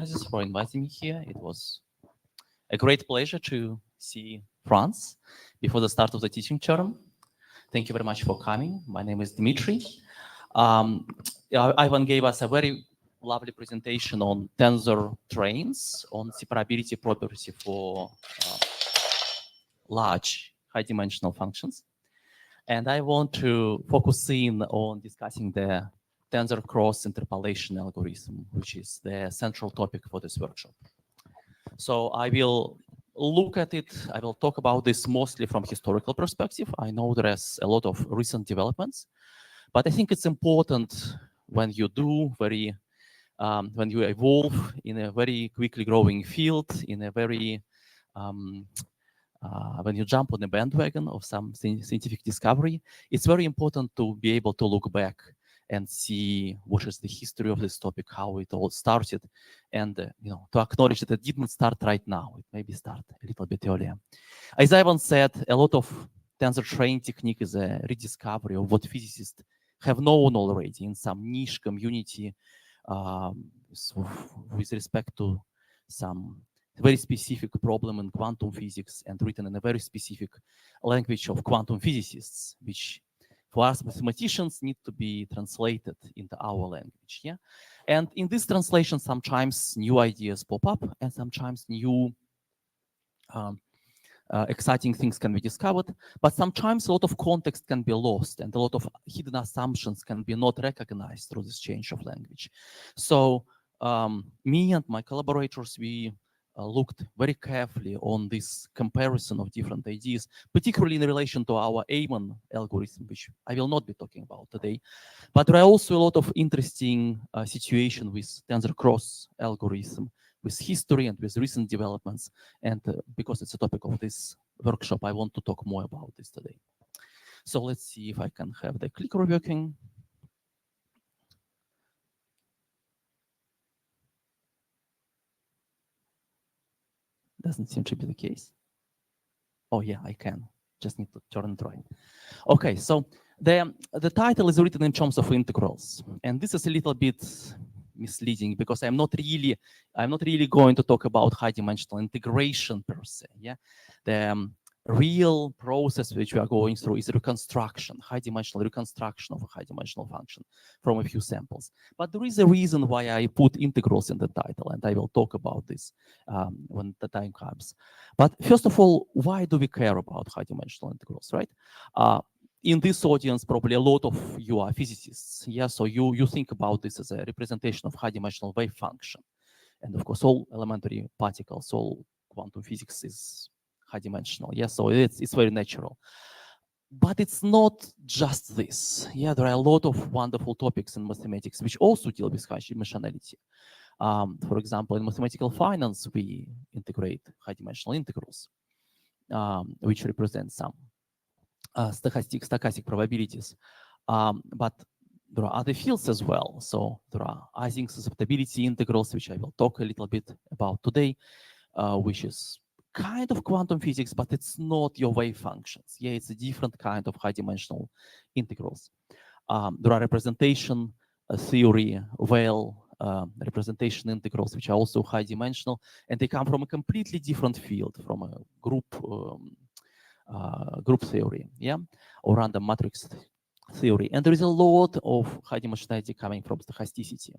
organizers for inviting me here. It was a great pleasure to see France before the start of the teaching term. Thank you very much for coming. My name is Dmitry. Ivan gave us a very lovely presentation on tensor trains, on separability property for large high-dimensional functions. And I want to focus in on discussing the tensor cross interpolation algorithm, which is the central topic for this workshop. So I will look at it. I will talk about this mostly from historical perspective. I know there's a lot of recent developments, but I think it's important when you do when you evolve in a very quickly growing field, in a very when you jump on the bandwagon of some scientific discovery, it's very important to be able to look back and see what is the history of this topic, how it all started, and to acknowledge that it didn't start right now. It maybe start a little bit earlier. As Ivan said, a lot of tensor train technique is a rediscovery of what physicists have known already in some niche community with respect to some very specific problem in quantum physics and written in a very specific language of quantum physicists, which for us mathematicians need to be translated into our language. Yeah, and in this translation, sometimes new ideas pop up, and sometimes new exciting things can be discovered. But sometimes a lot of context can be lost, and a lot of hidden assumptions can be not recognized through this change of language. So me and my collaborators, we looked very carefully on this comparison of different ideas, particularly in relation to our Amon algorithm, which I will not be talking about today. But there are also a lot of interesting situations with tensor cross algorithm, with history and with recent developments. And because it's a topic of this workshop, I want to talk more about this today. So let's see if I can have the clicker working. Doesn't seem to be the case. Oh yeah, I can. Just need to turn it right. Okay, so the title is written in terms of integrals, and this is a little bit misleading because I'm not really going to talk about high-dimensional integration per se. Yeah, the real process which we are going through is reconstruction, high-dimensional reconstruction of a high-dimensional function from a few samples. But there is a reason why I put integrals in the title, and I will talk about this when the time comes. But first of all, why do we care about high-dimensional integrals, right? In this audience, probably a lot of you are physicists. Yeah, so you think about this as a representation of high-dimensional wave function. And of course, all elementary particles, all quantum physics is high-dimensional. Yeah, so it's very natural. But it's not just this. Yeah, there are a lot of wonderful topics in mathematics which also deal with high-dimensionality. For example, in mathematical finance, we integrate high-dimensional integrals, which represent some stochastic probabilities. But there are other fields as well. So there are Ising susceptibility integrals, which I will talk a little bit about today, which is kind of quantum physics, but it's not your wave functions. Yeah, it's a different kind of high-dimensional integrals. There are representation theory, representation integrals, which are also high-dimensional, and they come from a completely different field, from a group theory, yeah, or random matrix theory. And there is a lot of high-dimensionality coming from stochasticity.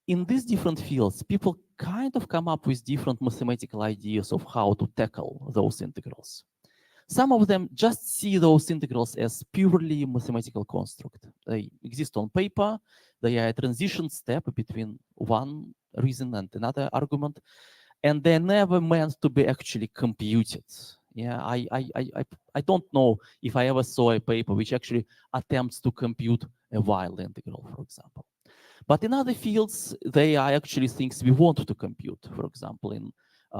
In these different fields, people kind of come up with different mathematical ideas of how to tackle those integrals. Some of them just see those integrals as purely mathematical construct. They exist on paper. They are a transition step between one reason and another argument, and they're never meant to be actually computed. Yeah, I don't know if I ever saw a paper which actually attempts to compute a Weyl integral, for example. But in other fields, they are actually things we want to compute. For example, in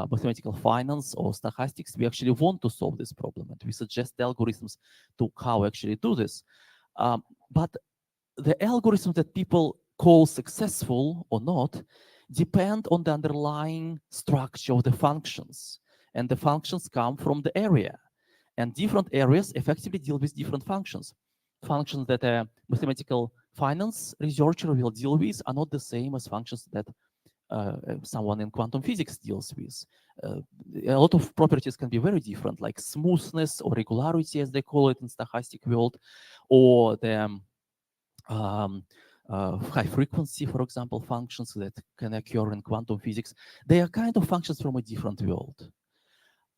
mathematical finance or stochastics, we actually want to solve this problem, and we suggest algorithms to how actually do this. But the algorithms that people call successful or not depend on the underlying structure of the functions. And the functions come from the area. And different areas effectively deal with different functions. Functions that a mathematical finance researcher will deal with are not the same as functions that someone in quantum physics deals with. A lot of properties can be very different, like smoothness or regularity, as they call it in stochastic world, or the high frequency, for example, functions that can occur in quantum physics. They are kind of functions from a different world.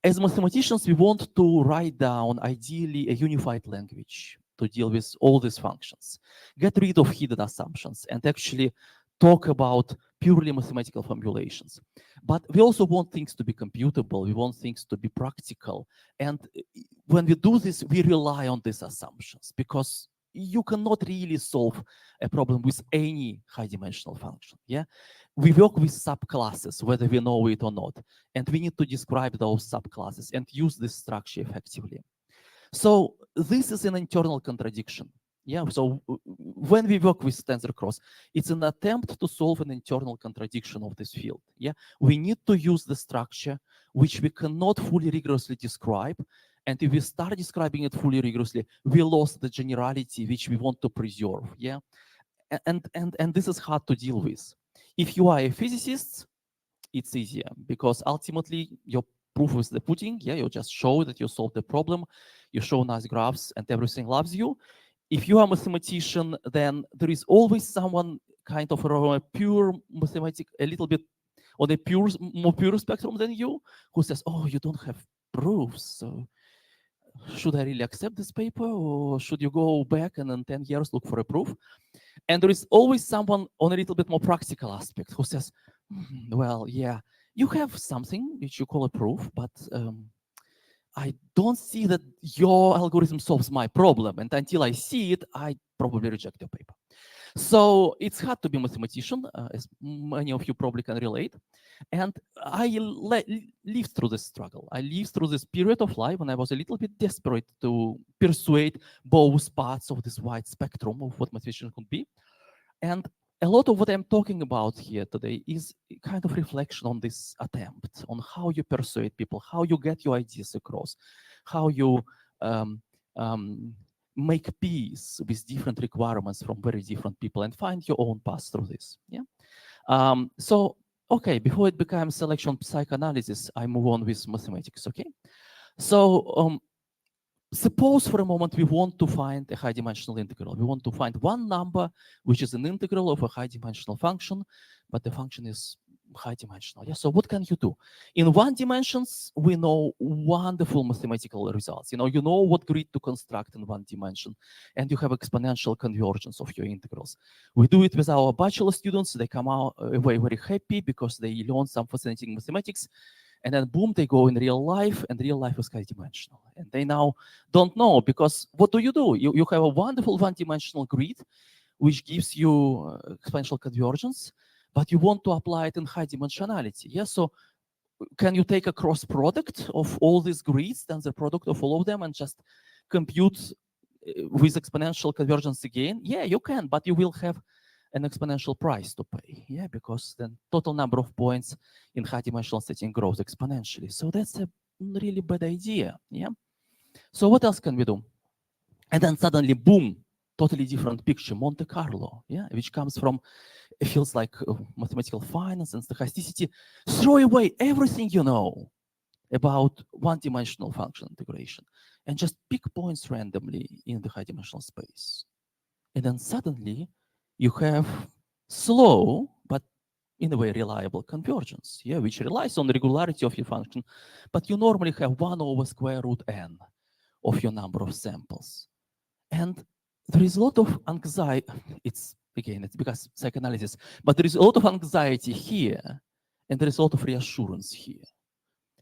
As mathematicians, we want to write down, ideally, a unified language to deal with all these functions, get rid of hidden assumptions, and actually talk about purely mathematical formulations. But we also want things to be computable. We want things to be practical. And when we do this, we rely on these assumptions, because you cannot really solve a problem with any high-dimensional function. Yeah, we work with subclasses, whether we know it or not, and we need to describe those subclasses and use this structure effectively. So this is an internal contradiction. Yeah, so when we work with tensor cross, it's an attempt to solve an internal contradiction of this field. Yeah, we need to use the structure which we cannot fully rigorously describe, and if we start describing it fully rigorously, we lost the generality which we want to preserve. Yeah, and this is hard to deal with. If you are a physicist, it's easier, because ultimately your proof is the pudding. Yeah, you just show that you solved the problem, you show nice graphs, and everything loves you. If you are a mathematician, then there is always someone kind of a pure mathematic, a little bit on a more pure spectrum than you, who says, oh, you don't have proofs, so should I really accept this paper, or should you go back and in 10 years look for a proof? And there is always someone on a little bit more practical aspect who says, well, yeah, you have something which you call a proof, but I don't see that your algorithm solves my problem. And until I see it, I probably reject your paper. So it's hard to be a mathematician, as many of you probably can relate. And I lived through this struggle. I lived through this period of life when I was a little bit desperate to persuade both parts of this wide spectrum of what mathematician could be. And a lot of what I'm talking about here today is kind of reflection on this attempt, on how you persuade people, how you get your ideas across, how you make peace with different requirements from very different people and find your own path through this. Yeah. So, okay, before it becomes selection psychoanalysis, I move on with mathematics. Okay. So suppose for a moment we want to find a high-dimensional integral. We want to find one number which is an integral of a high-dimensional function, but the function is high-dimensional. Yeah. So what can you do? In one dimensions, we know wonderful mathematical results. You know what grid to construct in one dimension, and you have exponential convergence of your integrals. We do it with our bachelor students. They come out away very happy because they learn some fascinating mathematics. And then boom, they go in real life, and real life is high-dimensional. And they now don't know, because what do? You have a wonderful one-dimensional grid, which gives you exponential convergence, but you want to apply it in high dimensionality. Yeah, so can you take a cross product of all these grids, then the product of all of them, and just compute with exponential convergence again? Yeah, you can, but you will have an exponential price to pay. Yeah, because the total number of points in high dimensional setting grows exponentially. So that's a really bad idea. Yeah. So what else can we do? And then suddenly, boom, totally different picture, Monte Carlo, yeah, which comes from fields like mathematical finance and stochasticity. Throw away everything you know about one-dimensional function integration and just pick points randomly in the high-dimensional space. And then suddenly, you have slow, but in a way reliable convergence, yeah, which relies on the regularity of your function, but you normally have 1 over square root n of your number of samples. And there is a lot of anxiety. It's because psychoanalysis, but there is a lot of anxiety here, and there is a lot of reassurance here.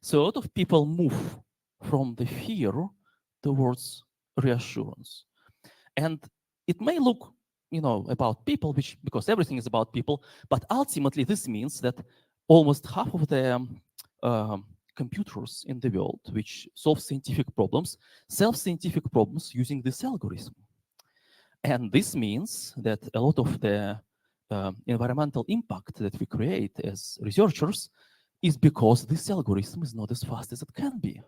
So a lot of people move from the fear towards reassurance. And it may look, about people, because everything is about people, but ultimately this means that almost half of the computers in the world which solve scientific problems solve scientific problems using this algorithm. And this means that a lot of the environmental impact that we create as researchers is because this algorithm is not as fast as it can be.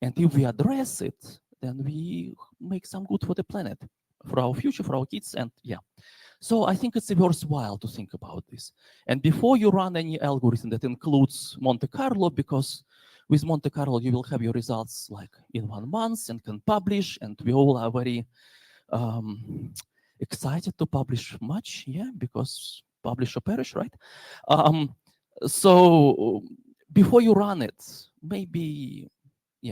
And if we address it, then we make some good for the planet, for our future, for our kids, and yeah. So I think it's worthwhile to think about this. And before you run any algorithm that includes Monte Carlo, because with Monte Carlo, you will have your results like in 1 month and can publish, and we all are very excited to publish much, yeah, because publish or perish, right? So before you run it, maybe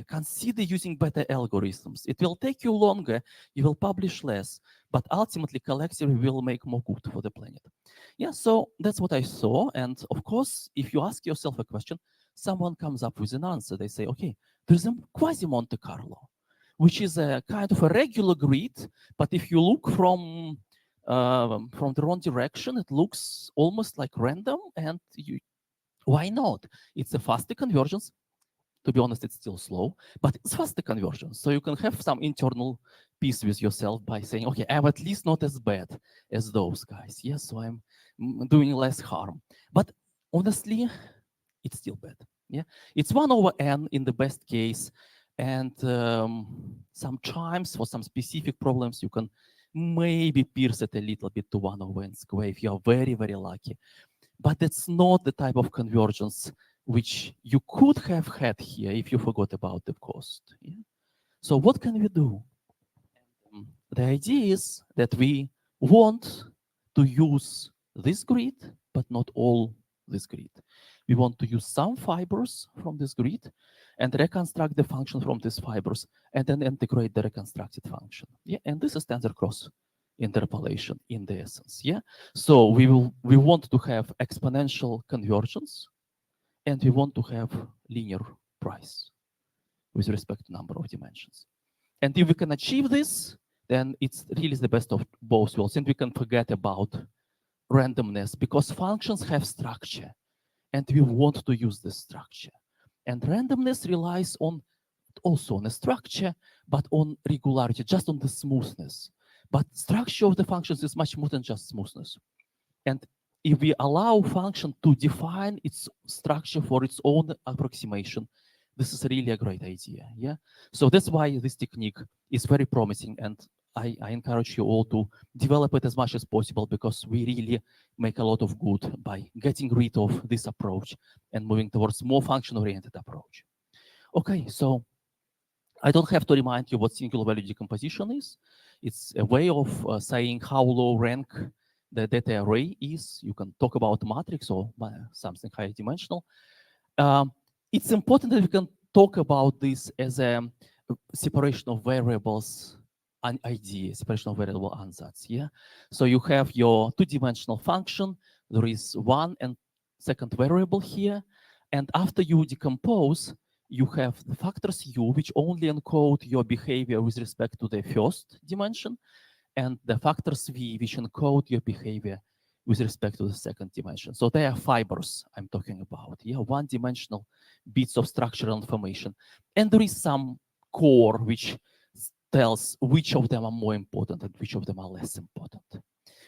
consider using better algorithms. It will take you longer, you will publish less, but ultimately collectively will make more good for the planet. Yeah, so that's what I saw. And of course, if you ask yourself a question, someone comes up with an answer. They say, okay, there's a quasi Monte Carlo, which is a kind of a regular grid, but if you look from the wrong direction, it looks almost like random, and why not? It's a faster convergence. To be honest, it's still slow, but it's faster convergence. So you can have some internal peace with yourself by saying, okay, I'm at least not as bad as those guys. Yes, so I'm doing less harm. But honestly, it's still bad. Yeah, it's 1 over n in the best case. And sometimes for some specific problems, you can maybe pierce it a little bit to 1 over n square if you are very, very lucky. But it's not the type of convergence which you could have had here if you forgot about the cost. Yeah? So what can we do? The idea is that we want to use this grid, but not all this grid. We want to use some fibers from this grid and reconstruct the function from these fibers and then integrate the reconstructed function. Yeah, and this is tensor cross interpolation in the essence. Yeah, so we want to have exponential convergence, and we want to have linear price with respect to number of dimensions. And if we can achieve this, then it's really the best of both worlds, and we can forget about randomness because functions have structure, and we want to use this structure. And randomness relies on also on a structure, but on regularity, just on the smoothness. But structure of the functions is much more than just smoothness. And if we allow function to define its structure for its own approximation, this is really a great idea. Yeah. So that's why this technique is very promising, and I encourage you all to develop it as much as possible because we really make a lot of good by getting rid of this approach and moving towards more function-oriented approach. Okay, so I don't have to remind you what singular value decomposition is. It's a way of saying how low rank the data array is. You can talk about matrix or something higher dimensional. It's important that we can talk about this as a separation of variables an idea, separation of variable ansatz. Yeah. So you have your 2-dimensional function. There is 1 and 2nd variable here. And after you decompose, you have the factors u, which only encode your behavior with respect to the 1st dimension, and the factors v, which encode your behavior with respect to the 2nd dimension. So they are fibers I'm talking about. Yeah, 1-dimensional bits of structural information. And there is some core which tells which of them are more important and which of them are less important.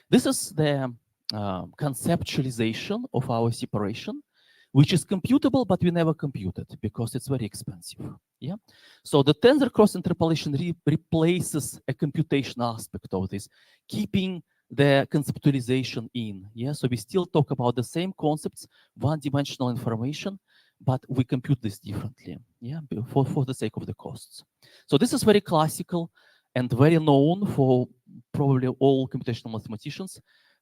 This is the conceptualization of our separation, which is computable, but we never compute it because it's very expensive. Yeah. So the tensor cross interpolation replaces a computational aspect of this, keeping the conceptualization in. Yeah. So we still talk about the same concepts, 1-dimensional information, but we compute this differently. Yeah, for the sake of the costs. So this is very classical and very known for probably all computational mathematicians.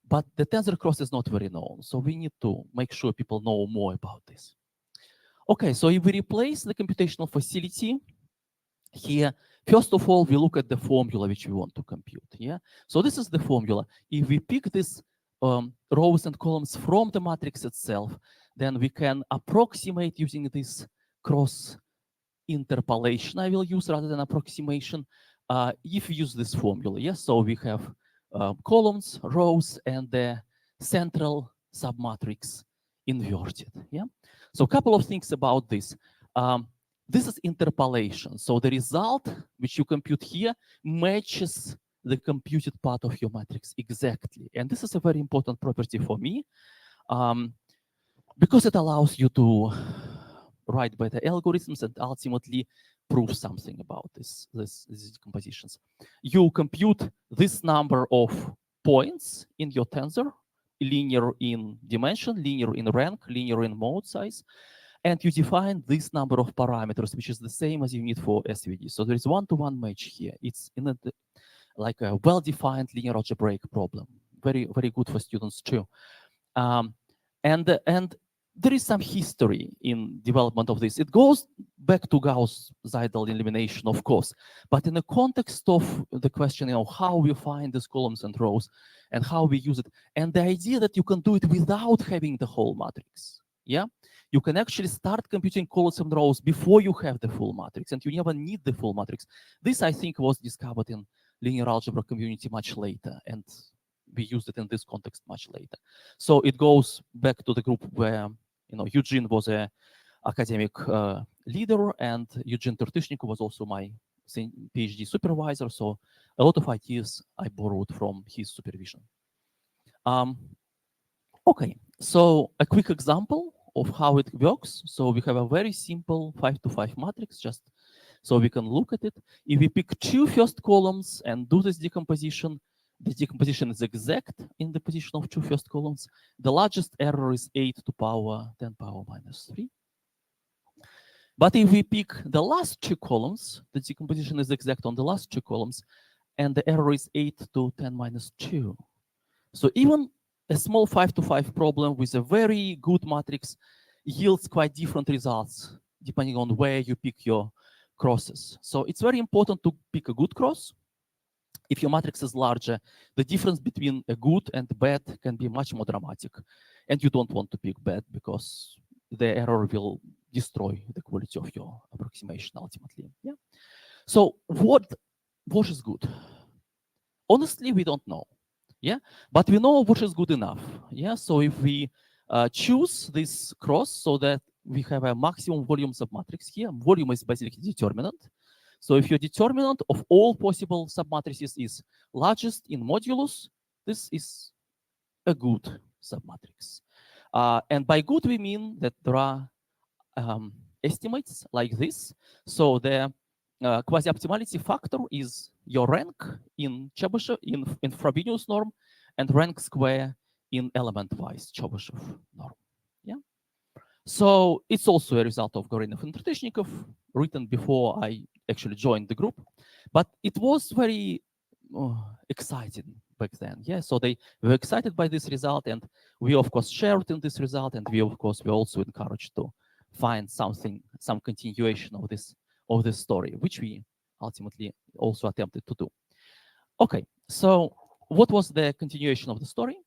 But the tensor cross is not very known, so we need to make sure people know more about this. Okay, so if we replace the computational facility here, first of all, we look at the formula which we want to compute. Yeah, so this is the formula. If we pick these rows and columns from the matrix itself, then we can approximate using this cross interpolation I will use rather than approximation if we use this formula. Yes, so we have columns, rows, and the central submatrix inverted. Yeah. So a couple of things about this. This is interpolation. So the result which you compute here matches the computed part of your matrix exactly. And this is a very important property for me because it allows you to write better algorithms and ultimately prove something about these decompositions. You compute this number of points in your tensor, linear in dimension, linear in rank, linear in mode size, and you define this number of parameters, which is the same as you need for SVD. So there is one-to-one match here. It's in a, like a well-defined linear algebraic problem. Very, very good for students too. And there is some history in development of this. It goes back to Gauss-Seidel elimination, of course, but in the context of the question, how we find these columns and rows and how we use it, and the idea that you can do it without having the whole matrix. Yeah, you can actually start computing columns and rows before you have the full matrix, and you never need the full matrix. This, I think, was discovered in linear algebra community much later, and we used it in this context much later. So it goes back to the group where Eugene was a academic leader, and Eugene Tertyshnikov was also my PhD supervisor. So a lot of ideas I borrowed from his supervision. Okay, so a quick example of how it works. So we have a very simple 5-to-5 matrix, just so we can look at it. If we pick 2 first columns and do this decomposition, the decomposition is exact in the position of 2 first columns. The largest error is 8 to power 10 power minus 3. But if we pick the last 2 columns, the decomposition is exact on the last 2 columns, and the error is 8 to 10 minus 2. So even a small 5-to-5 problem with a very good matrix yields quite different results depending on where you pick your crosses. So it's very important to pick a good cross. If your matrix is larger, the difference between a good and bad can be much more dramatic. And you don't want to pick bad because the error will destroy the quality of your approximation ultimately. Yeah. So what is good? Honestly, we don't know. Yeah, but we know what is good enough. Yeah, so if we choose this cross so that we have a maximum volume submatrix here, volume is basically determinant. So if your determinant of all possible submatrices is largest in modulus, this is a good submatrix. And by good, we mean that there are estimates like this. So the quasi-optimality factor is your rank in Chebyshev, in Frobenius norm, and rank square in element-wise Chebyshev norm. Yeah. So it's also a result of Gorinov and Tertyshnikov, written before I actually joined the group, but it was very exciting back then. Yeah. So they were excited by this result, and we of course shared in this result, and we of course were also encouraged to find something, some continuation of this story, which we ultimately also attempted to do. Okay, so what was the continuation of the story?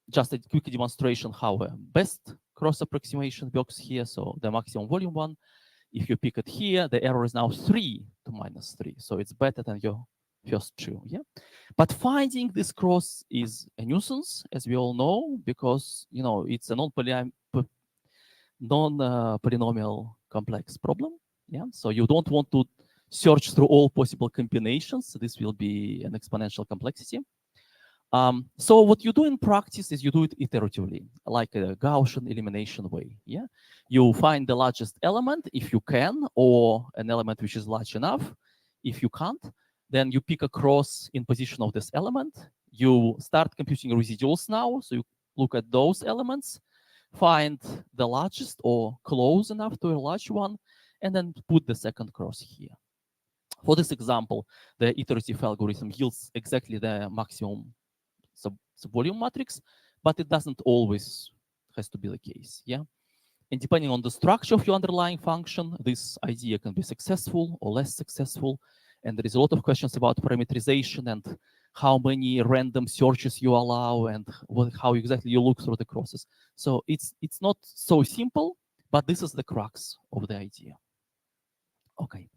Just a quick demonstration how a best cross approximation works here. So the maximum volume one, if you pick it here, the error is now 3 to minus 3. So it's better than your first 2. Yeah, but finding this cross is a nuisance, as we all know, because it's a non-polynomial complex problem. Yeah, so you don't want to search through all possible combinations. This will be an exponential complexity. So what you do in practice is you do it iteratively, like a Gaussian elimination way. Yeah, you find the largest element if you can, or an element which is large enough. If you can't, then you pick a cross in position of this element. You start computing residuals now, so you look at those elements, find the largest or close enough to a large one, and then put the second cross here. For this example, the iterative algorithm yields exactly the maximum subvolume matrix, but it doesn't always has to be the case. Yeah, and depending on the structure of your underlying function, this idea can be successful or less successful. And there is a lot of questions about parameterization and how many random searches you allow and how exactly you look through the crosses. So it's not so simple, but this is the crux of the idea. Okay.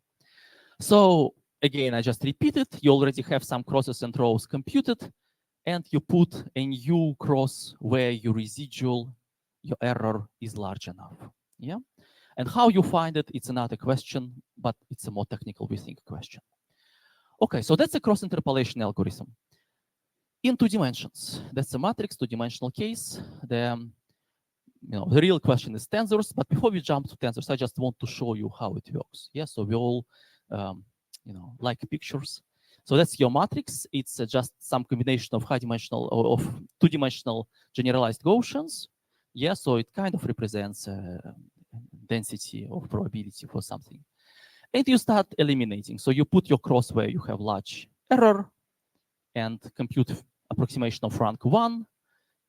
So again, I just repeat it. You already have some crosses and rows computed, and you put a new cross where your residual, your error is large enough. Yeah. And how you find it, it's another question, but it's a more technical, we think, question. Okay, so that's a cross-interpolation algorithm. In 2 dimensions, that's a matrix, 2-dimensional case. The real question is tensors, but before we jump to tensors, I just want to show you how it works. Yeah, so we all, like pictures. So that's your matrix. It's just some combination of high-dimensional or of two-dimensional generalized Gaussians. Yeah, so it kind of represents density or probability for something. And you start eliminating. So you put your cross where you have large error and compute approximation of rank 1.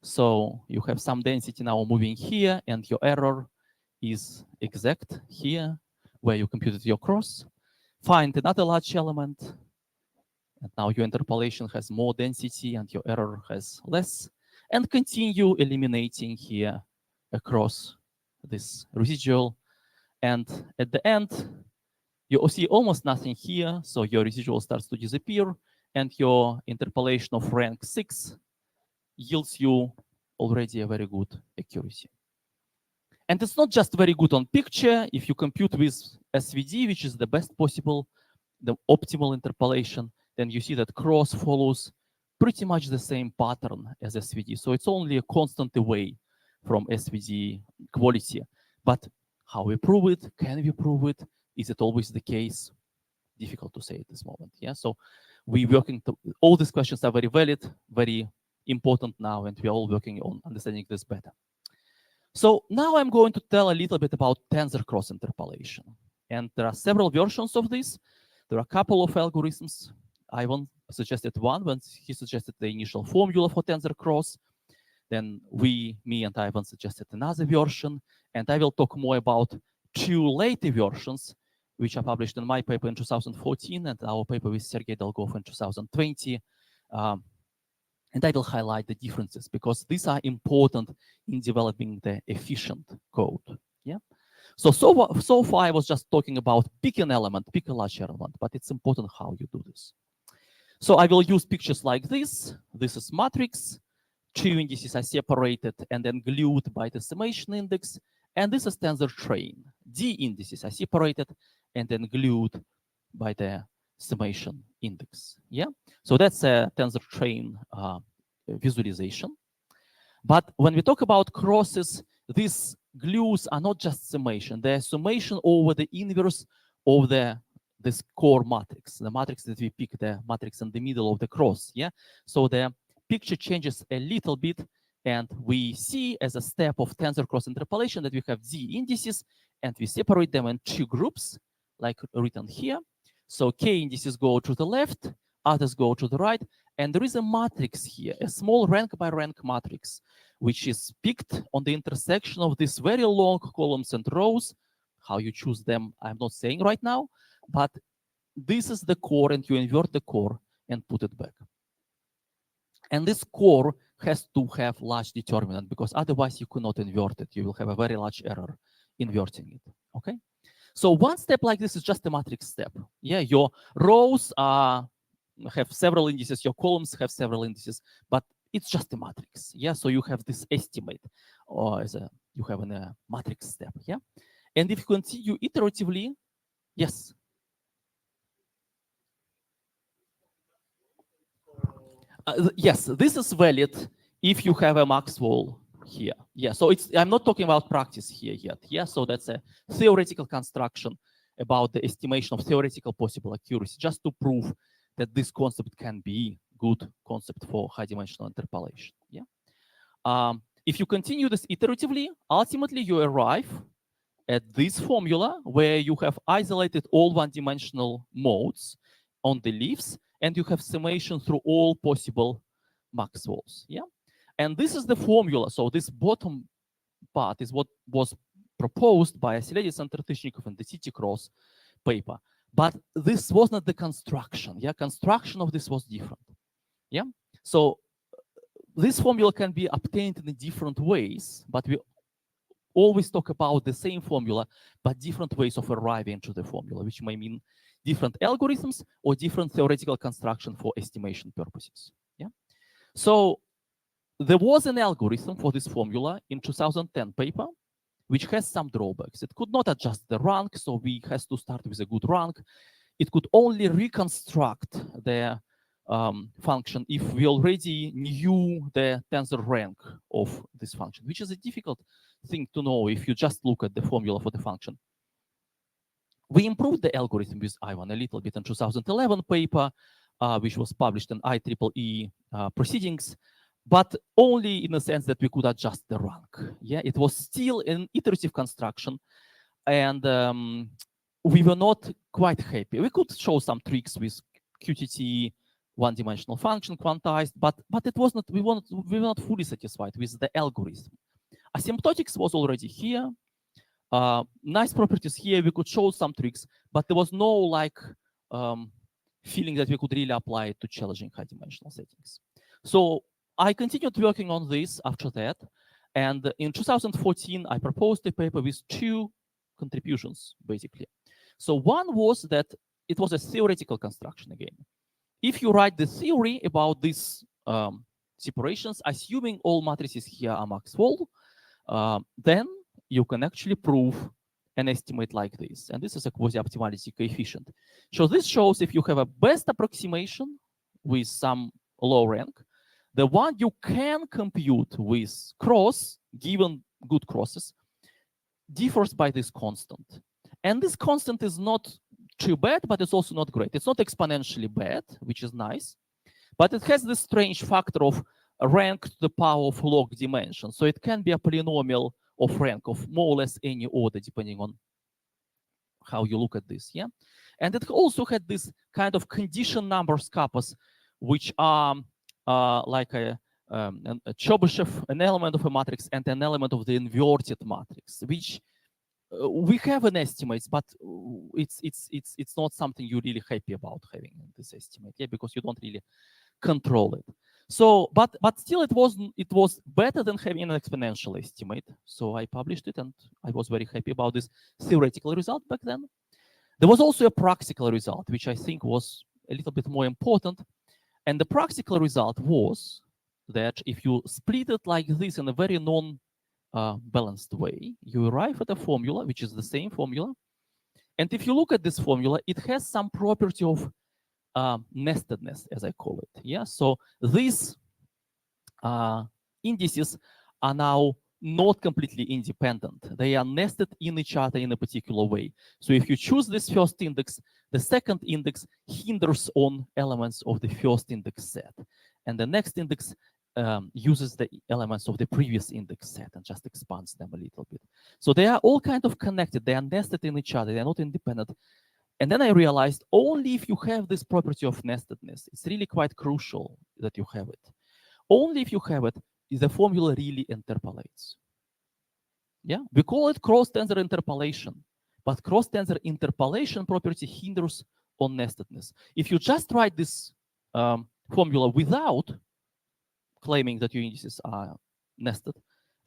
So you have some density now moving here, and your error is exact here, where you computed your cross. Find another large element, and now your interpolation has more density and your error has less, and continue eliminating here across this residual. And at the end, you see almost nothing here, so your residual starts to disappear, and your interpolation of rank 6 yields you already a very good accuracy. And it's not just very good on picture. If you compute with SVD, which is the best possible, the optimal interpolation, then you see that cross follows pretty much the same pattern as SVD. So it's only a constant away from SVD quality. But how we prove it? Can we prove it? Is it always the case? Difficult to say at this moment. Yeah. So we working to, all these questions are very valid, very important now, and we are all working on understanding this better. So now I'm going to tell a little bit about tensor cross interpolation. And there are several versions of this. There are a couple of algorithms. Ivan suggested one when he suggested the initial formula for tensor cross. Then me and Ivan suggested another version. And I will talk more about two later versions, which are published in my paper in 2014 and our paper with Sergei Dolgov in 2020. And I will highlight the differences because these are important in developing the efficient code. Yeah. So far I was just talking about pick an element, pick a large element, but it's important how you do this. So I will use pictures like this. This is matrix. Two indices are separated and then glued by the summation index. And this is tensor train. D indices are separated and then glued by the summation index. Yeah. So that's a tensor train visualization. But when we talk about crosses, these glues are not just summation. They're summation over the inverse of this core matrix, the matrix that we pick, the matrix in the middle of the cross. Yeah. So the picture changes a little bit, and we see as a step of tensor cross interpolation that we have Z indices, and we separate them in two groups, like written here. So K indices go to the left, others go to the right, and there is a matrix here, a small rank by rank matrix, which is picked on the intersection of these very long columns and rows. How you choose them, I'm not saying right now, but this is the core, and you invert the core and put it back. And this core has to have large determinant because otherwise you cannot invert it. You will have a very large error inverting it. Okay. So one step like this is just a matrix step. Yeah, your rows have several indices, your columns have several indices, but it's just a matrix. Yeah, so you have this estimate, or you have a matrix step. Yeah, and if you continue iteratively, yes. Yes, this is valid if you have a Maxwell here. Yeah, so I'm not talking about practice here yet. Yeah, so that's a theoretical construction about the estimation of theoretical possible accuracy, just to prove that this concept can be good concept for high-dimensional interpolation. Yeah. If you continue this iteratively, ultimately you arrive at this formula where you have isolated all one-dimensional modes on the leaves, and you have summation through all possible Maxwells. Yeah. And this is the formula. So this bottom part is what was proposed by Asiledis and Tertishnikov in the City Cross paper. But this was not the construction. Yeah, construction of this was different. Yeah. So this formula can be obtained in different ways, but we always talk about the same formula, but different ways of arriving to the formula, which may mean different algorithms or different theoretical construction for estimation purposes. Yeah. So there was an algorithm for this formula in 2010 paper, which has some drawbacks. It could not adjust the rank, so we has to start with a good rank. It could only reconstruct the function if we already knew the tensor rank of this function, which is a difficult thing to know if you just look at the formula for the function. We improved the algorithm with Ivan a little bit in 2011 paper. which was published in IEEE proceedings, but only in the sense that we could adjust the rank. Yeah, it was still an iterative construction, and we were not quite happy. We could show some tricks with QTT, one-dimensional function quantized, but it was not. We were not fully satisfied with the algorithm. Asymptotics was already here. Nice properties here. We could show some tricks, but there was no like feeling that we could really apply it to challenging high-dimensional settings. So I continued working on this after that, and in 2014 I proposed a paper with two contributions basically. So one was that it was a theoretical construction again. If you write the theory about these separations, assuming all matrices here are Maxwell, then you can actually prove an estimate like this. And this is a quasi-optimality coefficient. So this shows if you have a best approximation with some low rank, the one you can compute with cross, given good crosses, differs by this constant. And this constant is not too bad, but it's also not great. It's not exponentially bad, which is nice, but it has this strange factor of rank to the power of log dimension. So it can be a polynomial of rank of more or less any order, depending on how you look at this. Yeah, and it also had this kind of condition numbers kappas, which are like a Chebyshev, an element of a matrix and an element of the inverted matrix, which we have an estimate, but it's not something you're really happy about having this estimate, yeah, because you don't really control it. So, but still, it was better than having an exponential estimate. So I published it, and I was very happy about this theoretical result back then. There was also a practical result, which I think was a little bit more important. And the practical result was that if you split it like this in a very non-balanced way, you arrive at a formula, which is the same formula. And if you look at this formula, it has some property of nestedness, as I call it. Yeah, so these indices are now not completely independent. They are nested in each other in a particular way. So if you choose this first index, the second index hinders on elements of the first index set, and the next index uses the elements of the previous index set and just expands them a little bit. So they are all kind of connected. They are nested in each other. They are not independent. And then I realized only if you have this property of nestedness, it's really quite crucial that you have it. Only if you have it, the formula really interpolates. Yeah, we call it cross-tensor interpolation, but cross-tensor interpolation property hinders on nestedness. If you just write this formula without claiming that your indices are nested,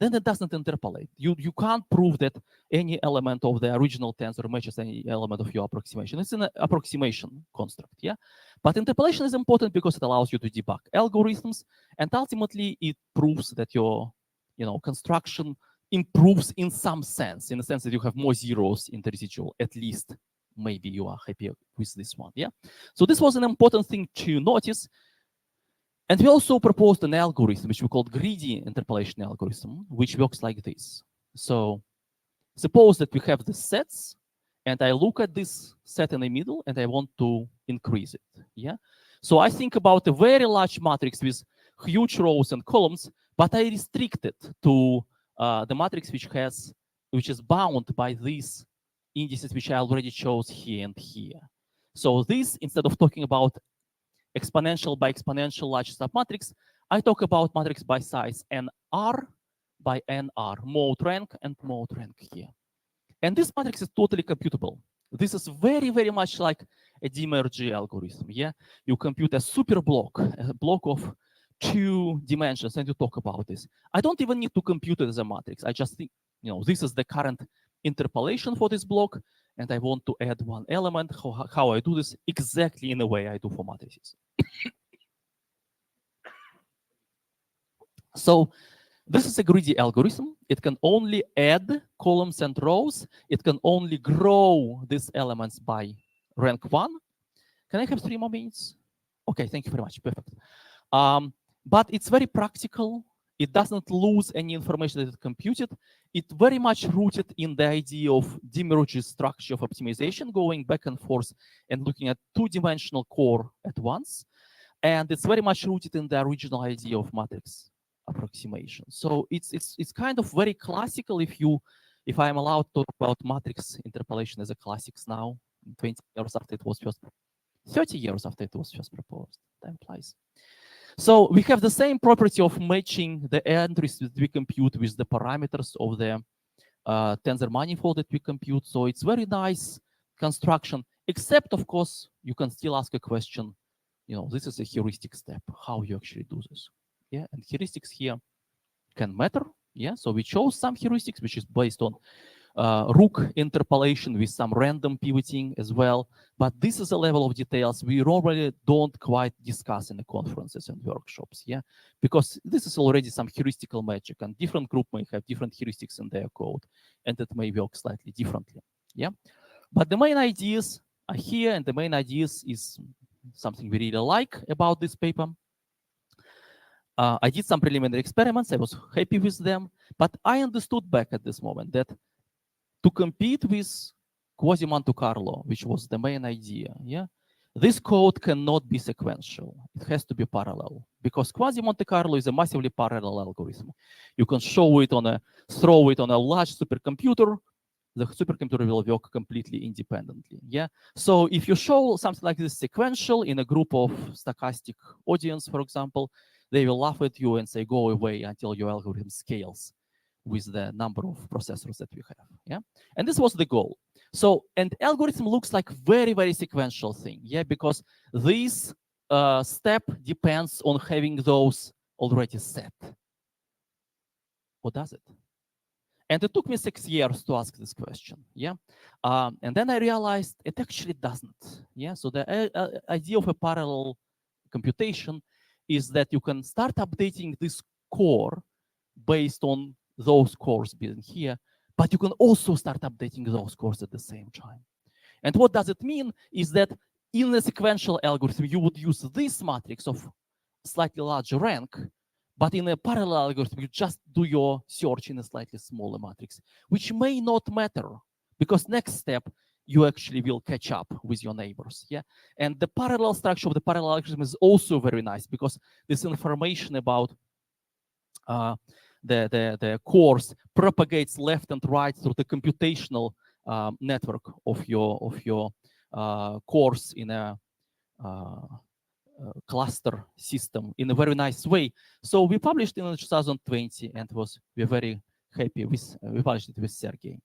then it doesn't interpolate. You can't prove that any element of the original tensor matches any element of your approximation. It's an approximation construct, yeah? But interpolation is important because it allows you to debug algorithms, and ultimately it proves that your construction improves in some sense, in the sense that you have more zeros in the residual. At least maybe you are happier with this one, yeah? So this was an important thing to notice. And we also proposed an algorithm, which we called greedy interpolation algorithm, which works like this. So suppose that we have the sets, and I look at this set in the middle, and I want to increase it. Yeah. So I think about a very large matrix with huge rows and columns, but I restrict it to the matrix which is bound by these indices which I already chose here and here. So this, instead of talking about exponential by exponential large submatrix, I talk about matrix by size NR by NR, mode rank and mode rank here. And this matrix is totally computable. This is very, very much like a DMRG algorithm. Yeah, you compute a super block, a block of 2 dimensions, and you talk about this. I don't even need to compute it as a matrix. I just think, this is the current interpolation for this block, and I want to add one element. How I do this exactly in the way I do for matrices. So this is a greedy algorithm. It can only add columns and rows. It can only grow these elements by rank 1. Can I have 3 more minutes? Okay, thank you very much. Perfect. But it's very practical. It doesn't lose any information that it computed. It's very much rooted in the idea of DMRG structure of optimization, going back and forth and looking at 2-dimensional core at once. And it's very much rooted in the original idea of matrix approximation. So it's kind of very classical if I'm allowed to talk about matrix interpolation as a classics now, 20 years after it was first, 30 years after it was first proposed. Time flies. So we have the same property of matching the entries that we compute with the parameters of the tensor manifold that we compute. So it's very nice construction, except of course, you can still ask a question, this is a heuristic step, how you actually do this. Yeah, and heuristics here can matter. Yeah, so we chose some heuristics, which is based on Rook interpolation with some random pivoting as well. But this is a level of details we already don't quite discuss in the conferences and workshops, yeah? Because this is already some heuristical magic, and different group may have different heuristics in their code, and it may work slightly differently, yeah? But the main ideas are here, and the main ideas is something we really like about this paper. I did some preliminary experiments. I was happy with them, but I understood back at this moment that to compete with quasi-Monte Carlo, which was the main idea, yeah, this code cannot be sequential. It has to be parallel, because quasi-Monte Carlo is a massively parallel algorithm. You can throw it on a large supercomputer. The supercomputer will work completely independently, yeah? So if you show something like this sequential in a group of stochastic audience, for example, they will laugh at you and say, go away until your algorithm scales with the number of processors that we have, yeah? And this was the goal. So, and algorithm looks like very, very sequential thing, yeah? Because this step depends on having those already set. Or does it? And it took me 6 years to ask this question, yeah? And then I realized it actually doesn't, yeah? So the idea of a parallel computation is that you can start updating this core based on those cores being here, but you can also start updating those cores at the same time. And what does it mean is that in a sequential algorithm, you would use this matrix of slightly larger rank, but in a parallel algorithm, you just do your search in a slightly smaller matrix, which may not matter, because next step, you actually will catch up with your neighbors, yeah? And the parallel structure of the parallel algorithm is also very nice, because this information about the cores propagates left and right through the computational network of your cores in a cluster system in a very nice way. So we published in 2020, and we're very happy with, we published it with Sergey.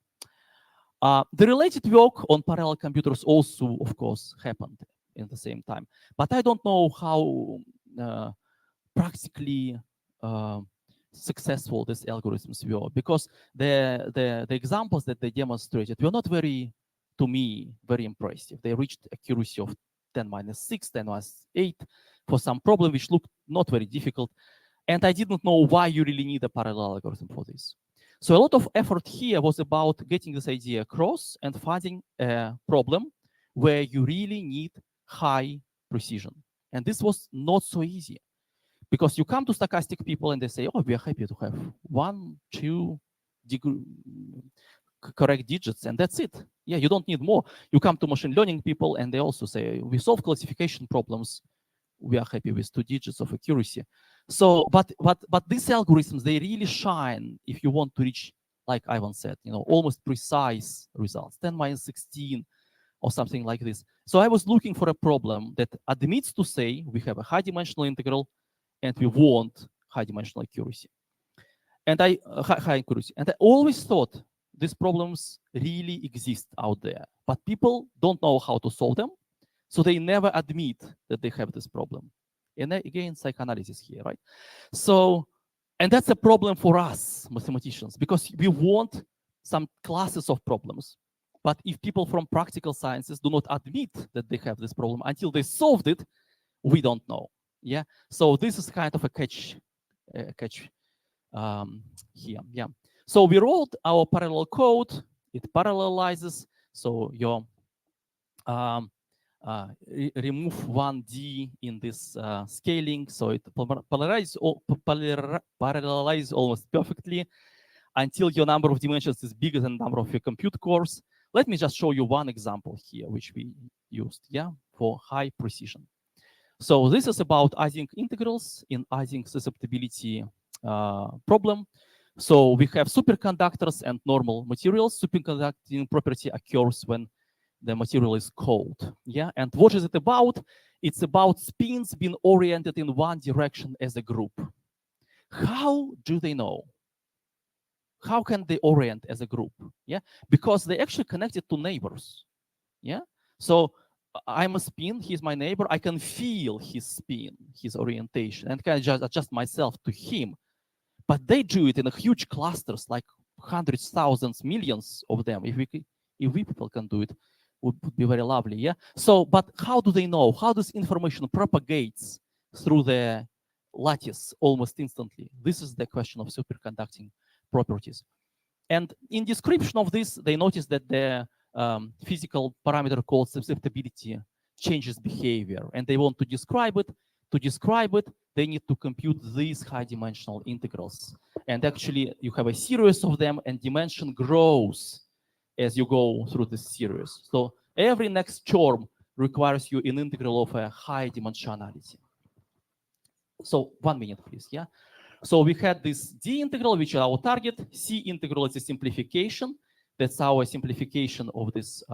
The related work on parallel computers also, of course, happened in the same time. But I don't know how practically successful these algorithms were, because the examples that they demonstrated were not very, to me, very impressive. They reached accuracy of 10⁻⁶, 10⁻⁸ for some problem which looked not very difficult. And I didn't know why you really need a parallel algorithm for this. So a lot of effort here was about getting this idea across and finding a problem where you really need high precision. And this was not so easy, because you come to stochastic people and they say, oh, we are happy to have 1, 2 correct digits, and that's it. Yeah, you don't need more. You come to machine learning people and they also say, we solve classification problems. We are happy with 2 digits of accuracy. So, but these algorithms, they really shine if you want to reach, like Ivan said, almost precise results, 10⁻⁻16 or something like this. So I was looking for a problem that admits to say we have a high dimensional integral and we want high dimensional accuracy. And high accuracy. And I always thought these problems really exist out there, but people don't know how to solve them. So they never admit that they have this problem. And again, psychoanalysis here, right? So, and that's a problem for us mathematicians, because we want some classes of problems. But if people from practical sciences do not admit that they have this problem until they solved it, we don't know. Yeah. So this is kind of a catch here. Yeah. So we wrote our parallel code. It parallelizes. So your remove 1D in this scaling, so it parallelizes almost perfectly until your number of dimensions is bigger than the number of your compute cores. Let me just show you one example here, which we used, yeah, for high precision. So this is about Ising integrals in Ising susceptibility problem. So we have superconductors and normal materials. Superconducting property occurs when the material is cold. Yeah, and what is it about? It's about spins being oriented in one direction as a group. How do they know? How can they orient as a group? Yeah, because they actually connected to neighbors. Yeah, so I'm a spin, he's my neighbor, I can feel his spin, his orientation, and can just adjust myself to him. But they do it in a huge clusters, like hundreds, thousands, millions of them. If we people can do it, would be very lovely, yeah? So, but how do they know? How this information propagates through the lattice almost instantly? This is the question of superconducting properties. And in description of this, they notice that the physical parameter called susceptibility changes behavior, and they want to describe it. To describe it, they need to compute these high-dimensional integrals. And actually, you have a series of them, and dimension grows as you go through this series. So every next term requires you an integral of a high dimensionality. So 1 minute, please, yeah? So we had this D integral, which is our target. C integral is a simplification. That's our simplification of this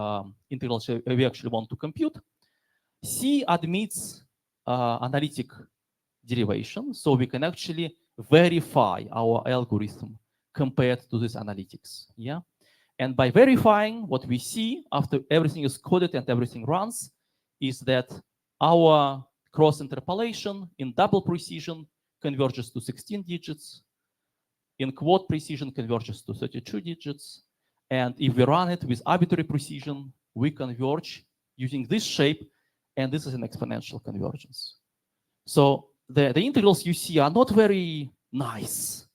integral we actually want to compute. C admits analytic derivation, so we can actually verify our algorithm compared to this analytics, yeah? And by verifying, what we see after everything is coded and everything runs is that our cross interpolation in double precision converges to 16 digits, in quad precision converges to 32 digits, and if we run it with arbitrary precision, we converge using this shape, and this is an exponential convergence. So the integrals you see are not very nice,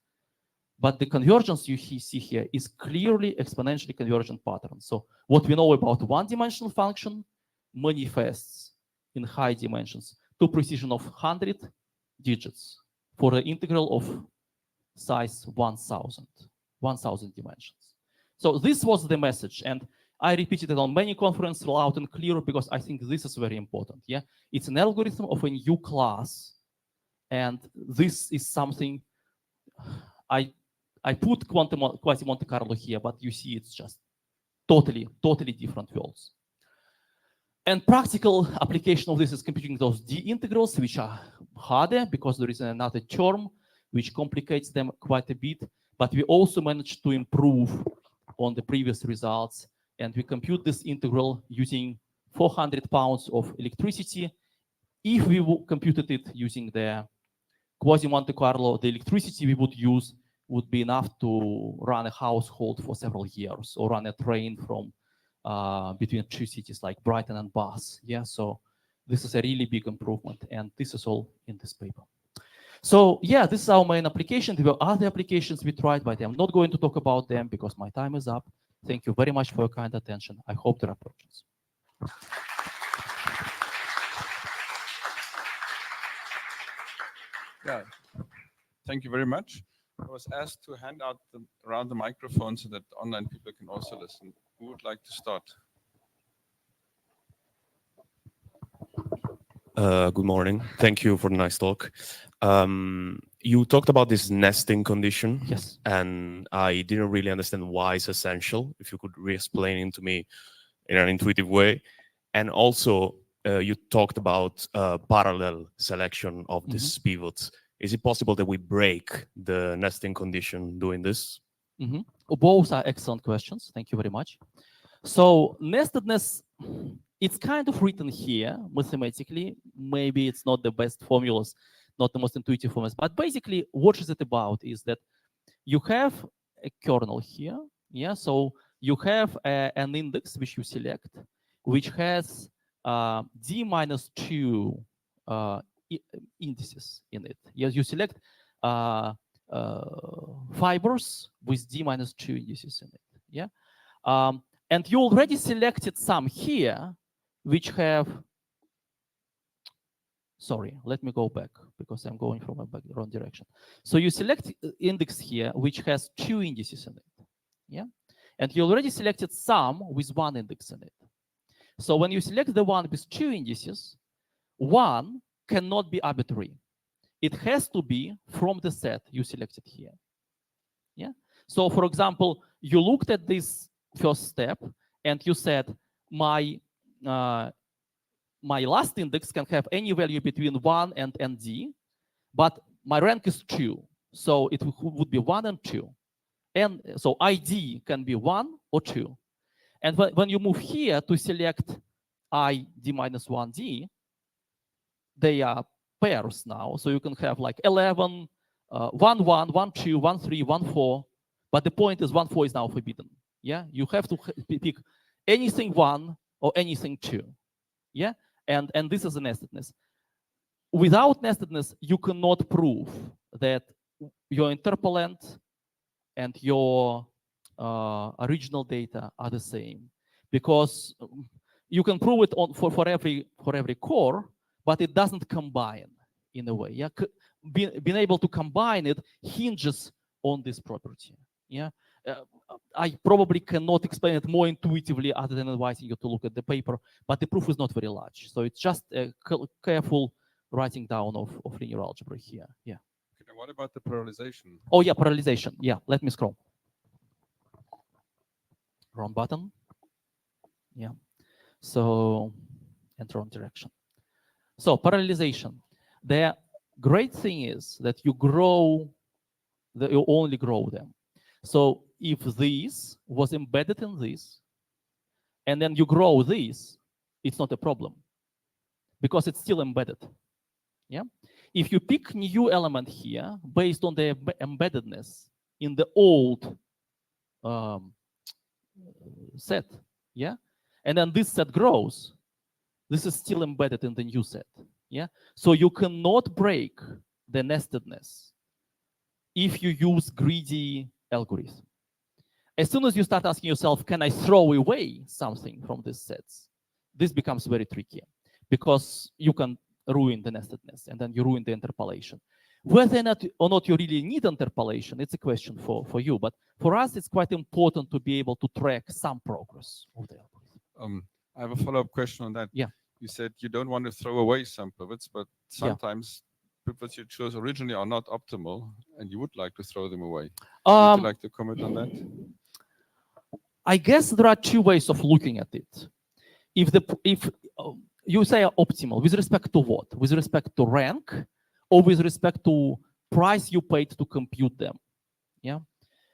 but the convergence you see here is clearly exponentially convergent pattern. So what we know about one-dimensional function manifests in high dimensions to precision of 100 digits for an integral of size 1,000 dimensions. So this was the message, and I repeated it on many conferences loud and clear because I think this is very important. Yeah, it's an algorithm of a new class, and this is something I put quasi Monte Carlo here, but you see it's just totally different worlds. And practical application of this is computing those D integrals, which are harder because there is another term which complicates them quite a bit. But we also managed to improve on the previous results, and we compute this integral using 400 pounds of electricity. If we computed it using the quasi Monte Carlo, the electricity we would use would be enough to run a household for several years, or run a train from between two cities like Brighton and Bath. Yeah, so this is a really big improvement, and this is all in this paper. So yeah, this is our main application. There were other applications we tried, but I'm not going to talk about them because my time is up. Thank you very much for your kind attention. I hope there are questions. Yeah, thank you very much. I was asked to hand out around the microphone so that online people can also listen. Who would like to start? Good morning. Thank you for the nice talk. You talked about this nesting condition. Yes. And I didn't really understand why it's essential. If you could re-explain it to me in an intuitive way. And also, you talked about parallel selection of these pivots. Is it possible that we break the nesting condition doing this? Both are excellent questions. Thank you very much. So nestedness, it's kind of written here mathematically. Maybe it's not the best formulas, not the most intuitive formulas, but basically what is it about is that you have a kernel here. Yeah, so you have an index which you select, which has d minus 2 indices in it. Yes, you select fibers with d minus 2 indices in it. Yeah, and you already selected some here, which have. Sorry, let me go back because I'm going from a wrong direction. So you select index here, which has 2 indices in it. Yeah, and you already selected some with 1 index in it. So when you select the one with 2 indices, 1 cannot be arbitrary. It has to be from the set you selected here. Yeah. So, for example, you looked at this first step and you said my last index can have any value between 1 and nd, but my rank is 2, so it would be 1 and 2. And so ID can be 1 or 2. And when you move here to select ID minus 1d, they are pairs now. So you can have like 11, 1, 1, 1, 2, 1, 3, 1, 4. But the point is 1, 4 is now forbidden. Yeah, you have to pick anything 1 or anything 2. Yeah, and this is a nestedness. Without nestedness, you cannot prove that your interpolant and your original data are the same, because you can prove it for every core, but it doesn't combine in a way. Yeah, being able to combine it hinges on this property. Yeah, I probably cannot explain it more intuitively other than inviting you to look at the paper, but the proof is not very large, so it's just a careful writing down of linear algebra here. Yeah. Okay, what about the parallelization? Oh yeah, parallelization. Yeah, let me scroll. Wrong button. Yeah. So, and wrong direction. So parallelization. The great thing is that you only grow them. So if this was embedded in this, and then you grow this, it's not a problem, because it's still embedded. Yeah. If you pick new element here based on the embeddedness in the old set, yeah, and then this set grows, this is still embedded in the new set. Yeah. So you cannot break the nestedness if you use greedy algorithm. As soon as you start asking yourself, can I throw away something from these sets? This becomes very tricky, because you can ruin the nestedness, and then you ruin the interpolation. Whether or not you really need interpolation, it's a question for you. But for us, it's quite important to be able to track some progress of the algorithm. I have a follow-up question on that. Yeah. You said you don't want to throw away some pivots, but sometimes pivots you chose originally are not optimal, and you would like to throw them away. Would you like to comment on that? I guess there are two ways of looking at it. If you say optimal, with respect to what? With respect to rank, or with respect to price you paid to compute them? Yeah.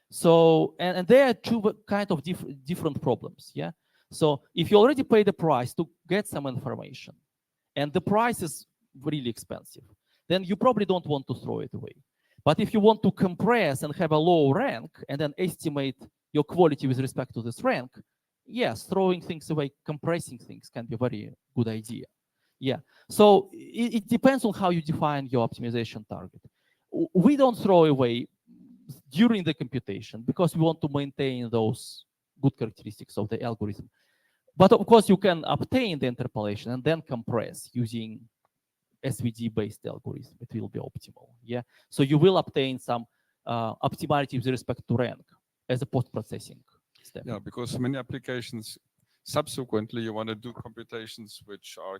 So, and there are two kind of different problems. Yeah. So if you already paid the price to get some information, and the price is really expensive, then you probably don't want to throw it away. But if you want to compress and have a low rank and then estimate your quality with respect to this rank, yes, throwing things away, compressing things can be a very good idea. Yeah. So it depends on how you define your optimization target. We don't throw away during the computation because we want to maintain those good characteristics of the algorithm. But of course, you can obtain the interpolation and then compress using SVD-based algorithm. It will be optimal. Yeah. So you will obtain some optimality with respect to rank as a post-processing step. Yeah, because many applications subsequently you want to do computations which are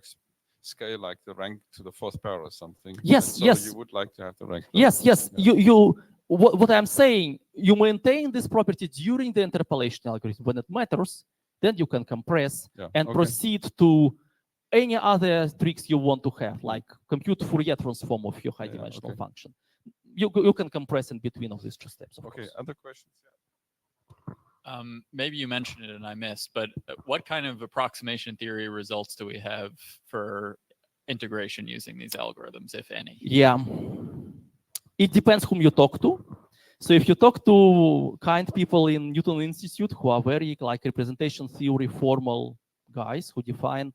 scale like the rank to the 4th power or something. Yes, so yes. You would like to have the rank. Yes, yes. Yeah. What I'm saying, you maintain this property during the interpolation algorithm. When it matters, then you can compress and proceed to any other tricks you want to have, like compute Fourier transform of your high-dimensional function. You can compress in between of these two steps. Of course. Other questions? Maybe you mentioned it and I missed, but what kind of approximation theory results do we have for integration using these algorithms, if any? Yeah, it depends whom you talk to. So if you talk to kind people in Newton Institute who are very like representation theory formal guys who define,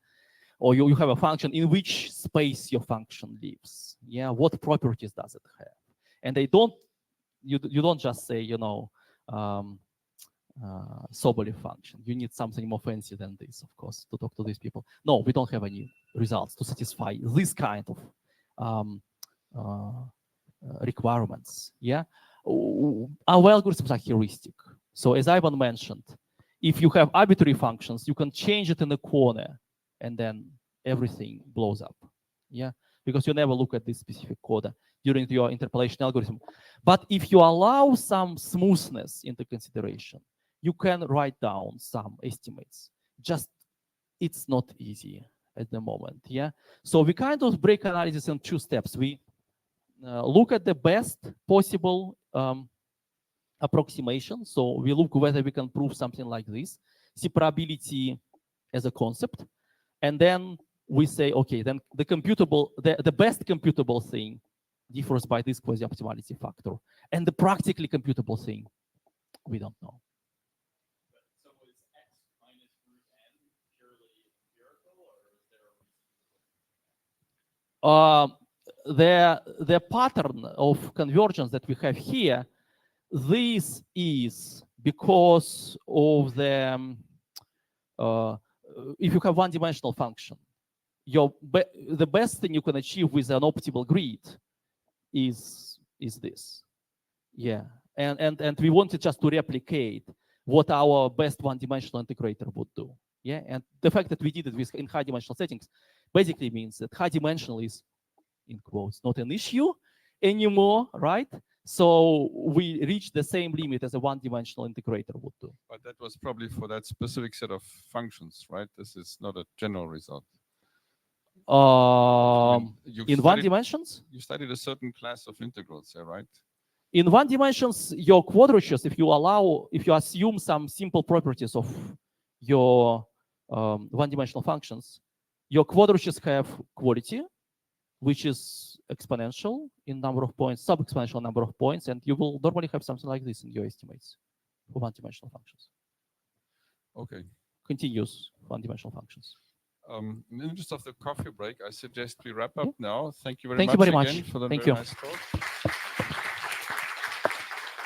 or you have a function in which space your function lives. Yeah, what properties does it have? And they don't, you don't just say, you know, Sobolev function. You need something more fancy than this, of course, to talk to these people. No, we don't have any results to satisfy this kind of requirements. Yeah, our algorithms are heuristic. So as Ivan mentioned, if you have arbitrary functions, you can change it in a corner, and then everything blows up. Yeah, because you never look at this specific code during your interpolation algorithm. But if you allow some smoothness into consideration, you can write down some estimates. Just it's not easy at the moment. Yeah. So we kind of break analysis in two steps. We look at the best possible approximation. So we look whether we can prove something like this, separability as a concept, and then we say, okay, then the best computable thing differs by this quasi-optimality factor, and the practically computable thing we don't know. So is x minus root n purely empirical, or is there a reason? The pattern of convergence that we have here, this is because of the if you have one-dimensional function, the best thing you can achieve with an optimal grid is this. Yeah, and we wanted just to replicate what our best one-dimensional integrator would do. Yeah, and the fact that we did it in high-dimensional settings basically means that high-dimensional is, in quotes, not an issue anymore, right? So we reached the same limit as a one-dimensional integrator would do. But that was probably for that specific set of functions, right? This is not a general result. In one dimensions? You studied a certain class of integrals there, right? In one dimensions, your quadratures, if you assume some simple properties of your one-dimensional functions, your quadratures have quality, which is exponential in number of points, sub-exponential number of points, and you will normally have something like this in your estimates for one-dimensional functions. Okay. Continuous one-dimensional functions. In the interest of the coffee break, I suggest we wrap up Yeah. now. Thank you very Thank much you very again much. for the Thank very you. nice talk.